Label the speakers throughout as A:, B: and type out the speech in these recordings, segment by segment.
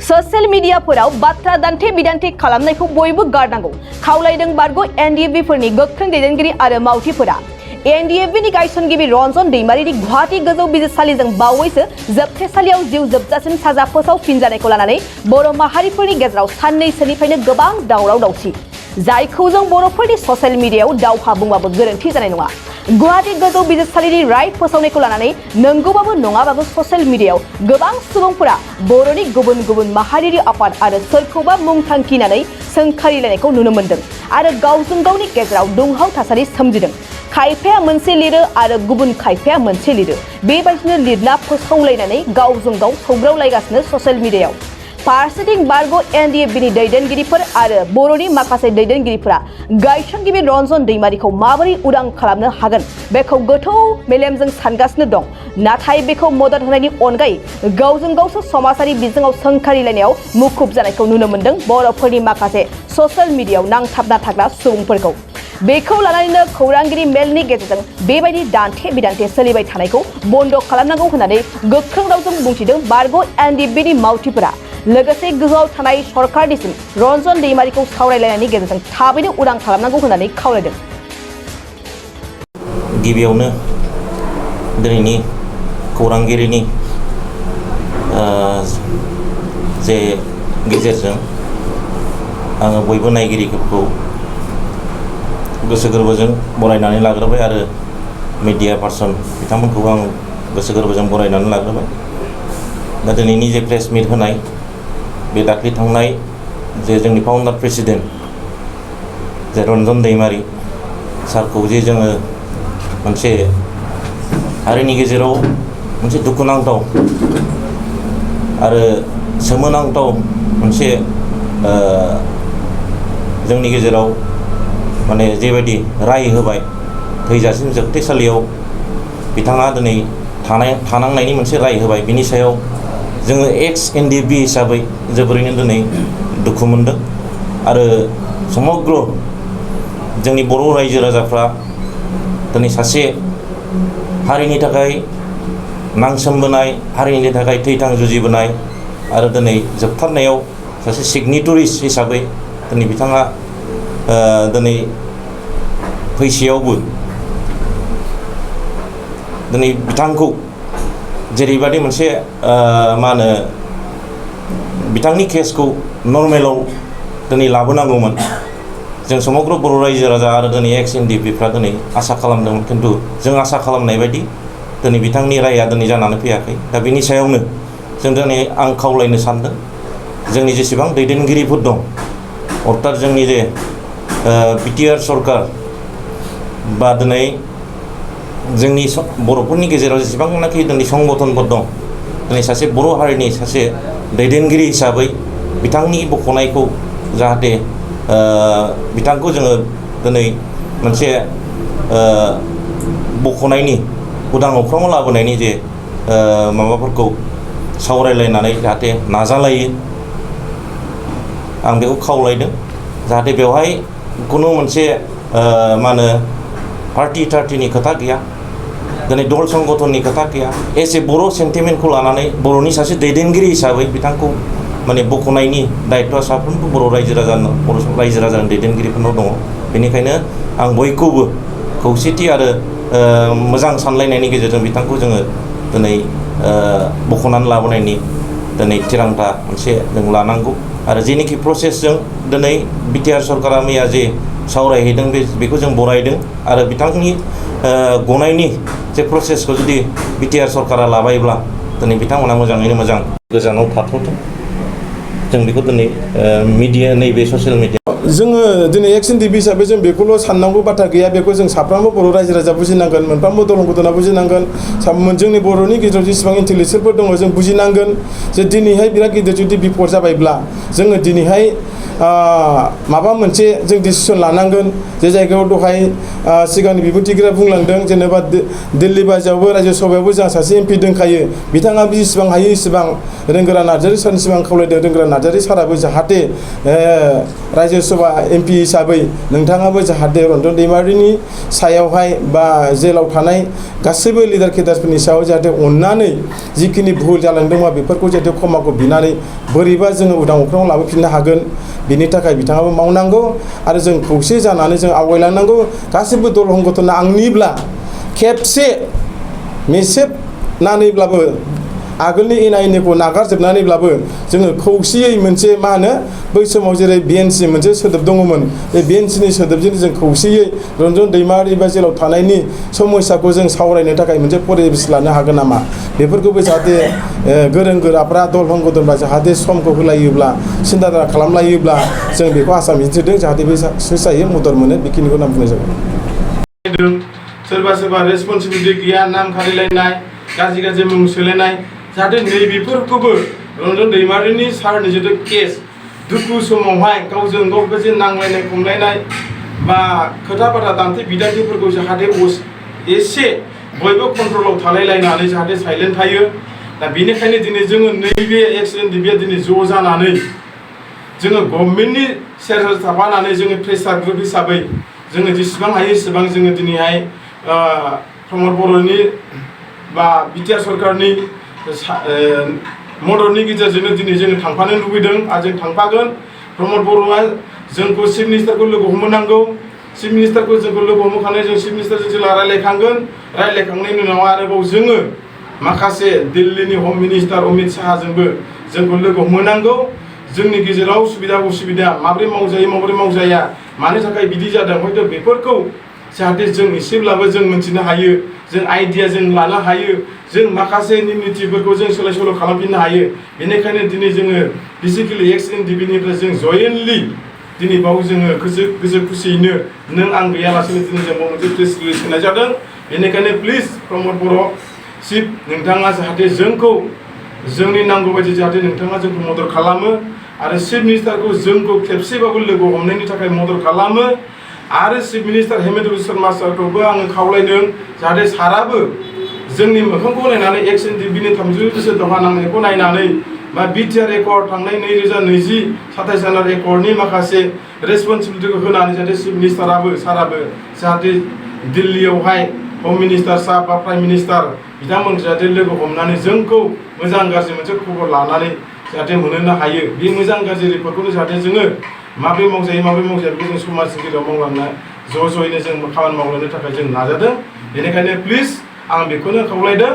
A: Social मीडियाफोराव बाथ्रा दान्थे बिदान्थे खालामनायखौ बयबो गारनांगौ खावलायदों बारग' एनडिएफबिफोरनि गोख्रों दैदेनगिरि आरो मावथिफोरा। एनडिएफबिनि गायसनगिरि रन्जन दैमारिनि गुवाहाटी गोजौ बिजिरसालिजों बावैसो जोबथेसालियाव जिउ जोबजासिम साजा फोसावफिनजानायखौ लानानै बर' माहारिफोरनि गेजेराव साननैसोनिफ्रायनो गोबां दावराव दावसि, जायखौ जों बर'फोरनि ससियेल मीडियायाव दावहा बुंबाबो गोरोन्थि जानाय नङा। गुवाहाटी गोजौ बिजिरसालिनि राय फोसावनायखौ लानानै नंगौबाबो नङाबाबो ससियेल मीडियायाव गोबां सुबुंफोरा बर'नि गुबुन गुबुन माहारियारि आफाद आरो सोरखौबा मुं थांखिनानै सोंखारिलायनायखौ नुनो मोन्दों आरो गावजों गावनि गेजेराव दुंहाव थासारि सोमजिदों। खायफाया मोनसे लिरो आरो गुबुन खायफाया मोनसे लिरो, बेबायदिनो लिरना फोसावलायनानै गावजों गाव सौग्रावलायगासिनो ससियेल मीडियायाव। फारसेथिं बारग' एनडिएफबिनि दैदेनगिरिफोर आरो बर'नि माखासे दैदेनगिरिफोरा गायसनगिरि रन्जन दैमारिखौ माबोरै उदां खालामनो हागोन बेखौ गोथौ मेलेमजों सानगासिनो दं। नाथाय बेखौ मदद होनायनि अनगायै गावजों गावसो समाजारि बिजोङाव सोंखारिलायनायाव मुखुब जानायखौ नुनो मोन्दों बर'फोरनि माखासे ससियेल मीडियायाव नांथाबना थाग्रा सुबुंफोरखौ। बेखौ लानानैनो खौरांगिरि मेलनि गेजेरजों बेबायदि दान्थे बिदान्थे सोलिबाय थानायखौ बन्द' खालामनांगौ होननानै गोख्रों रावजों बुंथिदों बारग' एनडिएफबिनि मावथिफोरा। लोगोसे गोहोआव थानाय सरकारनिसिम रन्जन दैमारिखौ सावरायलायनायनि गेजेरजों थाबैनो उदां खालामनांगौ होननानै खावलायदों।
B: गिबियावनो दिनैनि खौरांगिरिनि जे गेजेरजों आङो बयबो नायगिरिफोरखौ गोसो गोरबोजों बरायनानै लाग्रोबाय आरो मिडिया पार्सन बिथांमोनखौबो आं गोसो गोरबोजों बरायनानै लाग्रोबाय। दा दिनैनि जे प्रेस मिट होनाय बे दाख्लै थांनाय जे जोंनि फाउन्डार प्रेसिडेन्ट जे रन्जन दैमारि सारखौ जे जोङो मोनसे हारिनि गेजेराव मोनसे दुखुनांथाव आरो सोमोनांथाव मोनसे जोंनि गेजेराव माने जेबायदि राय होबाय थैजासिम जोबथेसालियाव बिथाङा दिनै थानांनायनि मोनसे राय होबाय, बिनि सायाव जोङो एक्स एनडिएफबि हिसाबै जोबोरैनो दिनै दुखु मोनदों आरो समग्र जोंनि बर' रायजो राजाफ्रा दिनै सासे हारिनि थाखाय नांसोमबोनाय, हारिनि थाखाय थैथां जुजिबोनाय आरो दिनै जोबथारनायाव सासे सिगनेटरिस हिसाबै दिनै बिथाङा दिनै फैसेयावबो दिनै बिथांखौ जेरैबादि मोनसे मा होनो बिथांनि केसखौ नर्मेलाव दिनै लाबोनांगौमोन। जों समग्र बर' रायजो राजा आरो दिनै एक्स एनडिएफबिफ्रा दिनै आसा खालामदोंमोन, खिन्थु जों आसा खालामनाय बायदि दिनै बिथांनि राया दिनै जानानै फैयाखै। दा बेनि सायावनो जों दिनै आं खावलायनो सानदों जोंनि जेसेबां दैदेनगिरिफोर दं, अर्थात जोंनि जे बिटिआर सरकार बा दिनै जोंनि बर'फोरनि गेजेराव जेसेबांनाखि दिनै संगठनफोर दं, दिनै सासे बर' हारिनि सासे दैदेनगिरि हिसाबै बिथांनि बख'नायखौ जाहाथे बिथांखौ जोङो दिनै मोनसे बख'नायनि उदां अख्राङाव लाबोनायनि जे माबाफोरखौ सावरायलायनानै जाहाथे नाजालायो, आं बेखौ खावलायदों। जाहाथे बेवहाय खुनु मोनसे मा होनो पार्टि टार्टिनि खोथा गैया, दिनै दल संगठननि खोथा गैया। एज ए बर' सेन्टिमेन्टखौ लानानै बर'नि सासे दैदेनगिरि हिसाबै बिथांखौ माने बख'नायनि दायित्वआ साफ्रोमबो बर' रायजो राजानि दैदेनगिरिफोरनाव दङ। बेनिखायनो आं बयखौबो खौसेथि आरो मोजां सानलायनायनि गेजेरजों बिथांखौ जोङो दिनै बख'नानै लाबोनायनि दिनै थिरांथा मोनसे जों लानांगौ आरो जेनिखि प्रसेसजों दिनै बिटिआर सरकारा मैया जे सावरायहैदों बेखौ जों बरायदों आरो बिथांनि गनायनि जे प्रसेसखौ जुदि बिटिआर सरकारा लाबायब्ला दिनै बिथांमोना मोजाङैनो मोजां गोजानाव थाथ'थों। जों बेखौ दिनै मिडिया नैबे ससियेल मिडिया
C: जोङो दिनै एक्स एनडिएफबि हिसाबै जों बेखौल' साननांगौ बाथ्रा गैया, बेखौ जों साफ्रोमबो बर' रायजो राजा बुजिनांगोन, मोनफ्रोमबो दलं गथना बुजिनांगोन, जोंनि बर'नि गेजेराव जेसेबां इन्टेलेक्सुयेलफोर दङ जों बुजिनांगोन जे दिनैहाय बिराद गिदिर जुदि बिपद जाबायब्ला जोङो दिनैहाय माबा मोनसे जों डिसिसन लानांगोन जे जायगायाव दहाय सिगांनि बिबुंथिगिरिया बुंलांदों जेनेबा दिल्ली बायजोआवबो रायजो सभायावबो जोंहा सासे एमपि दंखायो बिथाङा जेसेबां हायो एसेबां रोंगोरा नार्जारि सारनि सिगां खावलायदों रोंगोरा नार्जारि साराबो जाहाथे रायजो सभा एमपि हिसाबै नोंथाङाबो जाहाथे रन्जन दैमारिनि सायावहाय बा जेलाव थानाय गासैबो लिडार केडारफोरनि सायाव जाहाथे अननानै जिखिनि भुल जालांदोंबा बेफोरखौ जाहाथे क्षमाखौ बिनानै बोरैबा जोङो उदां अख्राङाव लाबोफिननो हागोन बिनि थाखाय बिथाङाबो मावनांगौ आरो जों खौसे जानानै जों आवगायलांनांगौ गासैबो दल संगठना आंनिब्ला खेबसे मेसेबनानैब्लाबो आगोलनि एना एनिखौ नागारजोबनानैब्लाबो जोङो खौसेयै मोनसे मा होनो बै समाव जेरै बिएनसि मोनसे सोदोब दङमोन बे बिएनसिनि सोदोबजों जों खौसेयै रन्जन दैमारि बा जेलाव थानायनि समस्याखौ जों सावरायनो थाखाय मोनसे परिबेस लानो हागोन नामा बेफोरखौबो जाहाथे गोरों गोराफ्रा दल संगठनफ्रा जाहाथे समखौ होलायोब्ला सिन्था खालामलायोब्ला जों बेखौ आसा मिजिंथिदों जाहाथे बे सुसायै मदद मोनो बेखिनिखौ नाम बुंनाय जाबाय।
D: सोरबा सोरबा रेसपन्सिबिलिटि गैया नाम खारिलायनाय गाज्रि मुं सोलायनाय जाहाथे नैबेफोरखौबो रन्जन दैमारिनि सारनि जितु केस दुखु समावहाय गावजों गाव जे नांलायनाय खमलायनाय बा खोथा बाथ्रा दान्थे बिदान्थेफोरखौ जाहाथे एसे बयबो कन्ट्रलाव थालायलायनानै जाहाथे साइलेन्ट थायो दा बेनिखायनो दिनै जोङो नैबे एक्सिडेन्ट दिबिया दिनै ज' जानानै जोङो गभर्नमेन्टनि सेर थाफानानै जोङो प्रेसार ग्रुप हिसाबै जोङो जेसेबां हायो एसेबां जोङो दिनैहाय प्रमद बर'नि बा बिटिआर सरकारनि मददनि गेजेरजोंनो दिनै जोङो थांफानो लुबैदों आरो जों थांफागोन। प्रमद बर'आ जोंखौ चिफ मिनिस्टारखौ लोगो हमनांगौ चिफ मिनिस्टारखौ जोंखौ लोगो हमखांनाय जों चिफ मिनिस्टारजों जेला रायलायखांगोन रायलायखांनायनि उनाव आरोबाव जोङो माखासे दिल्लीनि हम मिनिस्टार अमित शाहजोंबो जोंखौ लोगो हमनांगौ जोंनि गेजेराव सुबिदा उसुबिदा माबोरै मावजायो माबोरै मावजाया मानि थाखाय बिदि जादों हयथ' बेफोरखौ जाहाथे जों एसेब्लाबो जों मिथिनो हायो जों आइडिया जों लानो हायो जों माखासे नीतिफोरखौ जों सोलाय सोल' खालामफिननो हायो बेनिखायनो दिनै जोङो बेसिकेलि एक्स-एन-डि-बिनिफ्राय जों जयेन्टलि दिनै बाव जोङो गोसो खुसियैनो नों आं गैयालासेनो दिनै जों बाव मोनसे प्रेस रिलिज होनाय जादों बेनिखायनो प्लिज प्रमद बर' चिफ नोंथाङा जाहाथे जोंखौ जोंनि नांगौ बायदि जाहाथे नोंथाङा जोंखौ मदद खालामो आरो चिफ मिनिस्टारखौ जोंखौ खेबसेबाबो लोगो हमनायनि थाखाय मदद खालामो आरो चिफ मिनिस्टार हेमन्त बिस्व शर्मा सारखौबो आङो खावलायदों जाहाथे साराबो जोंनि मोखांखौ नायनानै एक्स-एन-डि-बिनि 30 बोसोर दावहा नांनायखौ नायनानै बा बिटिआर एकर्ड थांनाय 2020 27 जानुवारि एकर्डनि माखासे रेसपन्सिबिलिटिखौ होनानै जाहाथे चिफ मिनिस्टाराबो साराबो जाहाथे दिल्लीयावहाय हम मिनिस्टार साहब बा प्राइम मिनिस्टार बिथांमोन जाहाथे लोगो हमनानै जोंखौ मोजां गाज्रि मोनसे खबर लानानै जाहाथे मोनहोनो हायो बे मोजां गाज्रि रिपर्टखौनो जाहाथे जोङो माबोरै मावजाया बेखौ जों समाजनि गेजेराव मावलांनो ज'यैनो जों खामानि मावलांनो थाखाय जों नाजादों बेनिखायनो प्लिज आं बेखौनो खावलायदों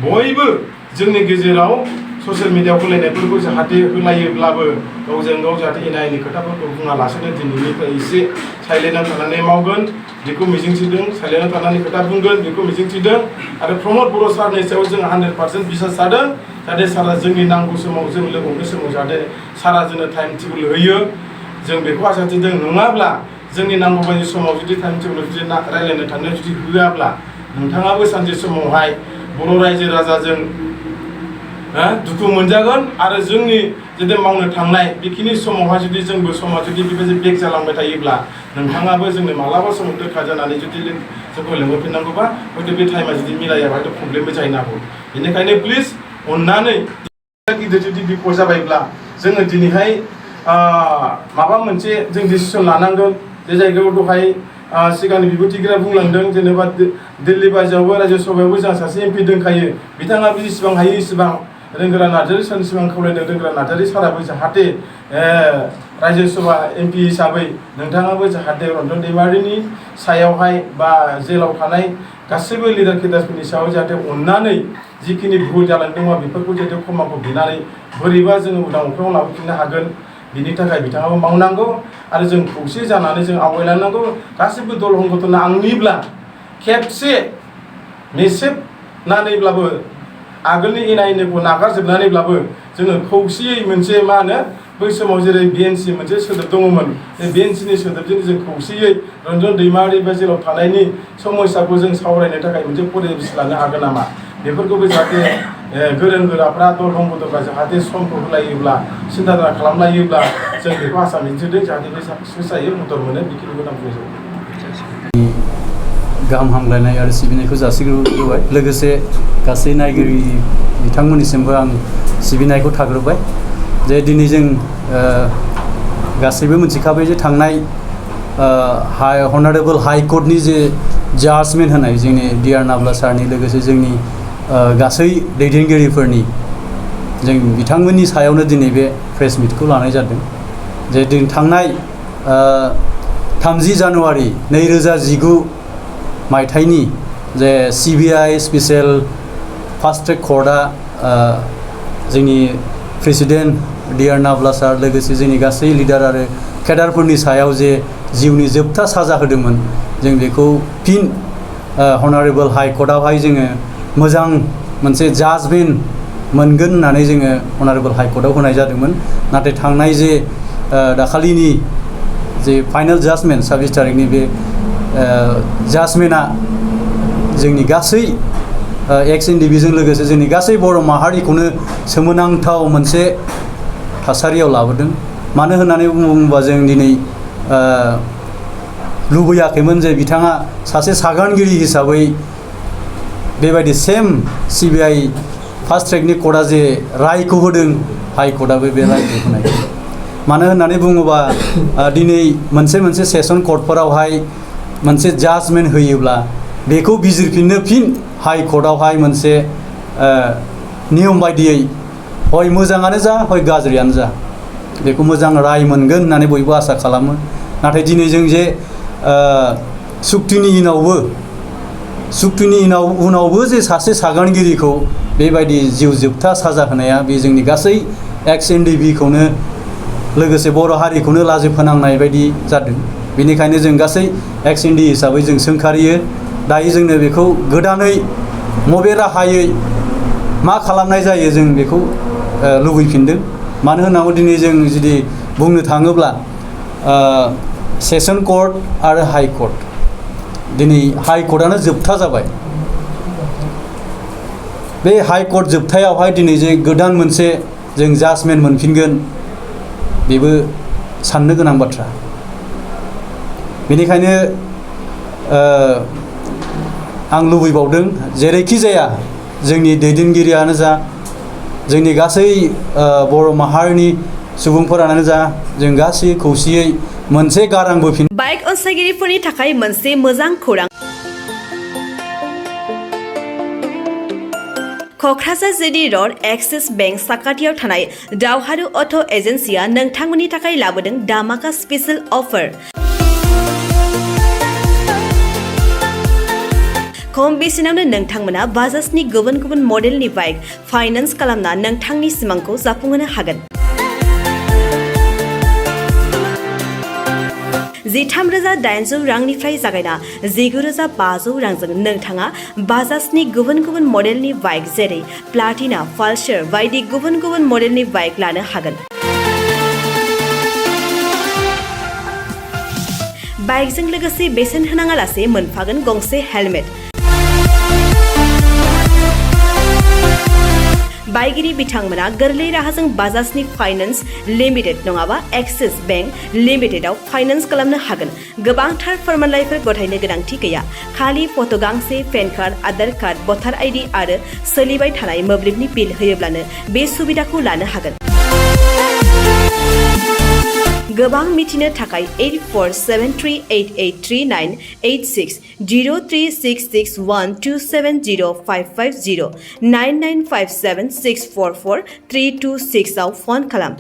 D: बयबो जोंनि गेजेराव ससियेल मिडियायाव होलायनायफोरखौ जाहाथे होलायोब्लाबो गावजों गाव जाहाथे एना एनि खोथाफोरखौ बुङालासेनो दिनैनिफ्राय एसे साइलेन्टआव थानानै मावगोन बेखौ मिजिंथिदों साइलेन्टआव थानानै खोथा बुंगोन बेखौ मिजिंथिदों आरो प्रमद बर' सारनि सायाव जों 100% बिसास जादों जाहाथे सारा जोंनि नांगौ समाव जों लोगो हमनाय समाव जाहाथे सारा जोंनो टाइम टेबोल होयो जों बेखौ आसा थिदों नङाब्ला जोंनि नांगौ बायदि समाव जुदि टाइम टेबोल जुदि रायलायनो थांनो जुदि होआब्ला नोंथाङाबो सानसे समावहाय बर' रायजो राजाजों दुखु मोनजागोन आरो जोंनि जुदि मावनो थांनाय बेखिनि समावहाय जुदि जोंबो समा जुदि बेबायदि बेक जालांबाय थायोब्ला नोंथाङाबो जोंनो मालाबा समाव दोखा जानानै जुदि जोंखौ लिंहरफिननांगौबा हयथ' बे टाइमा जुदि मिलायाबा हयथ' प्रब्लेमबो जाहैनो हागौ बेनिखायनो प्लिज अननानै गिदिर जुदि बिपद जाबायब्ला जोङो दिनैहाय माबा मोनसे जों डिसिसन लानांगोन जे जायगायाव दहाय सिगांनि बिबुंथिगिरिया बुंलांदों जेनेबा दिल्ली बायजोआवबो रायजो सभायावबो जोंहा सासे एमपि दंखायो बिथाङाबो जेसेबां हायो एसेबां रोंगोरा नार्जारि सारनि सिगां खावलायदों रोंगोरा नार्जारि साराबो जाहाथे रायजो सभा एमपि हिसाबै नोंथाङाबो जाहाथे रन्जन दैमारिनि सायावहाय बा जेलाव थानाय गासैबो लिडार केडारफोरनि सायाव जाहाथे अननानै जिखिनि भुल जालांदोंबा बेफोरखौ जाहाथे क्षमाखौ बिनानै बोरैबा जोङो उदां अख्राङाव लाबोफिननो हागोन बिनि थाखाय बिथाङाबो मावनांगौ आरो जों खौसे जानानै जों आवगायलांनांगौ गासैबो दल संगठना आंनिब्ला खेबसे मेसेबनानैब्लाबो आगोलनि एना एनिखौ नागारजोबनानैब्लाबो जोङो खौसेयै मोनसे मा होनो बै समाव जेरै बिएनसि मोनसे सोदोब दङमोन बे बिएनसिनि सोदोबजों जों खौसेयै रन्जन दैमारि बा जेलाव थानायनि समस्याखौ जों सावरायनो थाखाय मोनसे परिबेस लानो हागोन नामा बेफोरखौबो जाहाथे गोरों गोराफ्रा दरखं बदरफ्रा जाहाथे समखौ होलायोब्ला सिन्था खालामलायोब्ला जों बेखौ आसा मिजिंथिदों जाहाथे बे साक्सेस जायो मदद मोनो बेखिनिखौ आं बुंजायो।
E: गाहाम हामलायनाय आरो सिबिनायखौ जासिग्रोबाय लोगोसे गासै नायगिरि बिथांमोननिसिमबो आं सिबिनायखौ थाग्रोबाय जे दिनै जों गासैबो मिथिखाबाय जे थांनाय हनारेबल हाइ कर्टनि जे जाजमेन्ट होनाय जोंनि डिआर नाब्ला सारनि लोगोसे जोंनि गासै दैदेनगिरिफोरनि जों बिथांमोननि सायावनो दिनै बे प्रेस मिटखौ लानाय जादों जे दिन थांनाय 30 जानुवारि 2019 मायथाइनि जे CBI स्पेशल फास्ट ट्रेक कर्टआ जोंनि प्रेसिडेन्ट डिआर नाब्ला सार लोगोसे जोंनि गासै लिडार आरो केडारफोरनि सायाव जे जिउनि जोबथा साजा होदोंमोन जों बेखौ फिन हनारेबल हाइ कर्टआवहाय जोङो मोजां मोनसे जाजमेन्ट मोनगोन होननानै जोङो हनारेबल हाइ कर्टआव होनाय जादोंमोन नाथाय थांनाय जे दाखालिनि जे फाइनाल जाजमेन्ट 26 तारिखनि बे जाजमेन्टआ जोंनि गासै एक्स एनडिबिजों लोगोसे जोंनि गासै बर' माहारिखौनो सोमोनांथाव मोनसे थासारियाव लाबोदों मानो होननानै बुङोबा जों दिनै लुबैयाखैमोन जे बिथाङा सासे सागानगिरि हिसाबै बेबायदि सेम CBI फास्ट ट्रेकनि कर्टआ जे रायखौ होदों हाइ कर्टआबो बे रायखौ होनाय मानो होननानै बुङोबा दिनै मोनसे सेसन कर्टफोरावहाय मोनसे जाजमेन्ट होयोब्ला बेखौ बिजिरफिननो फिन हाइ कर्टआवहाय मोनसे नियम बायदियै हय मोजाङानो जा हय गाज्रियानो जा बेखौ मोजां राय मोनगोन होननानै बयबो आसा खालामो नाथाय दिनै जों जे सुक्तिनि उनावबो जे सासे सागानगिरिखौ बेबायदि जिउ जोबथा साजा होनाया बे जोंनि गासै एक्स एनडिबिखौनो लोगोसे बर' हारिखौनो लाजि फोनांनाय बायदि जादों बेनिखायनो जों गासै एक्स एनडि हिसाबै जों सोंखारियो दायो जोंनो बेखौ गोदानै मबे राहायै मा खालामनाय जायो जों बेखौ लुबैफिनदों मानो होननानै दिनै जों जुदि बुंनो थाङोब्ला सेसन कर्ट आरो हाइ कर्ट दिनै हाइ कर्टआनो जोबथा जाबाय बे हाइ कर्ट जोबथायावहाय दिनै जे गोदान मोनसे जों जाजमेन्ट मोनफिनगोन बेबो साननो गोनां बाथ्रा बेनिखायनो आं लुबैबावदों जेरैखि जाया जोंनि दैदेनगिरियानो जा जोंनि गासै बर' माहारिनि सुबुंफोरानो जा जों गासै खौसेयै मोनसे गारां बोफिन
A: बाइक अनसायगिरिफोरनि थाखाय मोनसे मोजां खौरां Kokrajhar JD road axis bank साखाथियाव थानाय दावहारु अट' एजेन्सिया नोंथांमोननि थाखाय लाबोदों दामाका स्पेशल अफार खम बेसेनावनो नोंथांमोना बाजाजनि गुबुन गुबुन मडेलनि बाइक फाइनान्स खालामना नोंथांनि सिमांखौ जाफुंहोनो हागोन 13,800 रांनिफ्राय जागायना 19,500 रांजों नोंथाङा बाजाजनि गुबुन गुबुन मडेलनि बाइक जेरै प्लाटिना पालसार बायदि गुबुन गुबुन मडेलनि बाइक लानो हागोन बाइकजों लोगोसे बेसेन होनाङालासे मोनफागोन गंसे हेलमेट बाइगिरि बिथांमोना गोरलै राहाजों बाजाजनि फाइनान्स लिमिटेड नङाबा एक्सिस बेंक लिमिटेडआव फाइनान्स खालामनो हागोन गोबांथार फोरमानलाइफोर गथायनो गोनांथि गैया खालि फट' गांसे पेन कार्ड आधार कार्ड भटार आइडि आरो सोलिबाय थानाय मोब्लिबनि बिल होयोब्लानो बे सुबिदाखौ लानो हागोन गोबां मिथिनो थाखाय 8473883986 03661270550 9957644326 आव फन खालाम